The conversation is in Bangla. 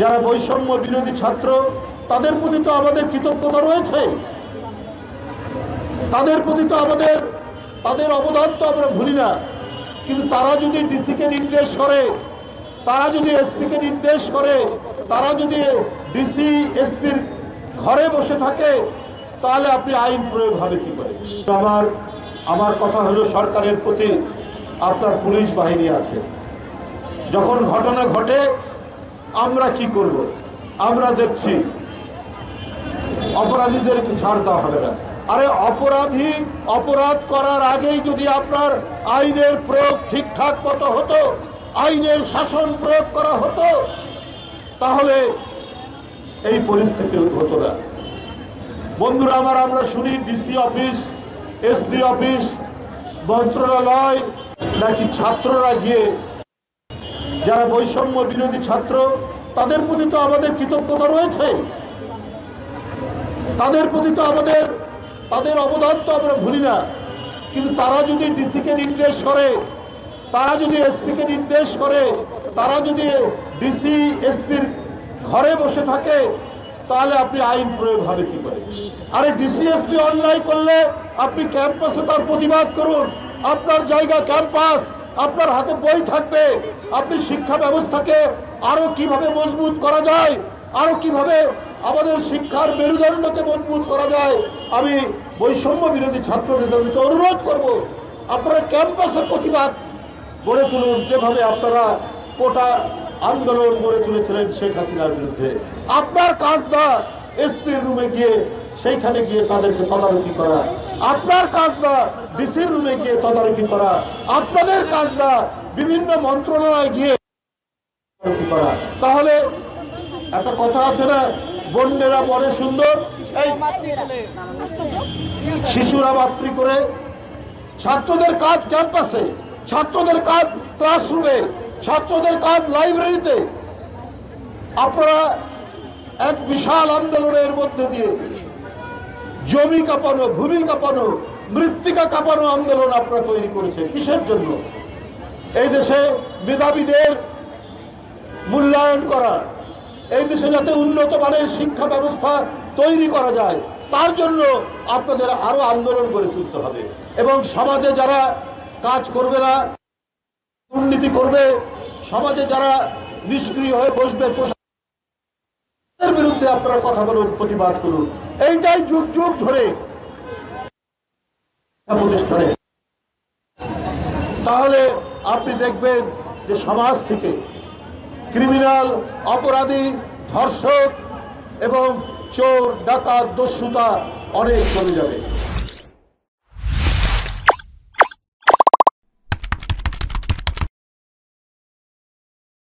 যারা বৈষম্য বিরোধী ছাত্র তাদের প্রতি তো আমাদের কৃতজ্ঞতা রয়েছে, তাদের প্রতি তো তাদের অবদান তো আমরা ভুলি না। কিন্তু তারা যদি ডিসিকে নির্দেশ করে, তারা যদি এসপিকে নির্দেশ করে, তারা যদি ডিসি এসপির ঘরে বসে থাকে, তাহলে আপনি আইন প্রয়োগ হবে কি করে? আমার কথা হলো, সরকারের প্রতি আপনার পুলিশ বাহিনী আছে, যখন ঘটনা ঘটে আমরা কি করব? আমরা দেখছি অপরাধীদেরকে ছাড় দেওয়া হবে না। আরে অপরাধ করার আগেই যদি আপনার আইনের প্রয়োগ ঠিকঠাক মতো হতো, আইনের শাসন প্রয়োগ করা হতো, তাহলে এই পরিস্থিতি হতো না। বন্ধুরা আমার, আমরা শুনি ডিসি অফিস, এসপি অফিস, মন্ত্রণালয় নাকি ছাত্ররা গিয়ে, যারা বৈষম্য বিরোধী ছাত্র তাদের প্রতি তো আমাদের কৃতজ্ঞতা রয়েছে, তাদের প্রতি তো তাদের অবদান তো আমরা ভুলি না। কিন্তু তারা যদি ডিসিকে নির্দেশ করে, তারা যদি এসপিকে নির্দেশ করে, তারা যদি ডিসি এসপির ঘরে বসে থাকে, তাহলে আপনি আইন প্রয়োগ হবে কি করে? আরে ডিসি এসপি অন্যায় করলে আপনি ক্যাম্পাসে তার প্রতিবাদ করুন। আপনার জায়গা ক্যাম্পাস, আপনার হাতে বই থাকবে। আপনি শিক্ষা ব্যবস্থাকে আরো কিভাবে মজবুত করা যায়, আরো কিভাবে আমাদের শিক্ষার মেরুদণ্ডকে মজবুত করা যায়, আমি বৈষম্য বিরোধী ছাত্র নেতাদেরকে অনুরোধ করব, আপনারা ক্যাম্পাসে প্রতিবাদ গড়ে তুলুন, যেভাবে আপনারা কোটা আন্দোলন গড়ে তুলেছিলেন শেখ হাসিনার বিরুদ্ধে। আপনার কাজ না এসপির রুমে গিয়ে সেইখানে গিয়ে তাদেরকে তদারকি করা, আপনার কাজ না ডিসির রুমে গিয়ে তদারকি করা, আপনাদের কাজ না বিভিন্ন মন্ত্রণালয়ে গিয়ে তদারকি করা। তাহলে একটা কথা আছে না, বন্যেরা পরে সুন্দর, এই শিশুরা মাতৃ করে। ছাত্রদের কাজ ক্যাম্পাসে, ছাত্রদের কাজ ক্লাসরুমে, ছাত্রদের কাজ লাইব্রেরিতে। আপনারা এক বিশাল আন্দোলনের মধ্যে দিয়ে জমি কাঁপানো, ভূমি কাঁপানো, মৃত্তিকা কাঁপানো আন্দোলন আপনারা তৈরি করেছেন। কিসের জন্য? এই দেশে মেধাবীদের মূল্যায়ন করা, এই দেশে যাতে উন্নত মানের শিক্ষা ব্যবস্থা তৈরি করা যায়, তার জন্য আপনাদের আরো আন্দোলন গড়ে তুলতে হবে। এবং সমাজে যারা কাজ করবে না, দুর্নীতি করবে, সমাজে যারা নিষ্ক্রিয় হয়ে বসবে, এর বিরুদ্ধে আপনারা কথা বলুন, প্রতিবাদ করুন। এইটাই যুগ যুগ ধরে প্রতিষ্ঠানে। তাহলে আপনি দেখবেন যে সমাজ থেকে ক্রিমিনাল, অপরাধী, ধর্ষক এবং চোর, ডাকাত, দস্যুতা অনেক কমে যাবে।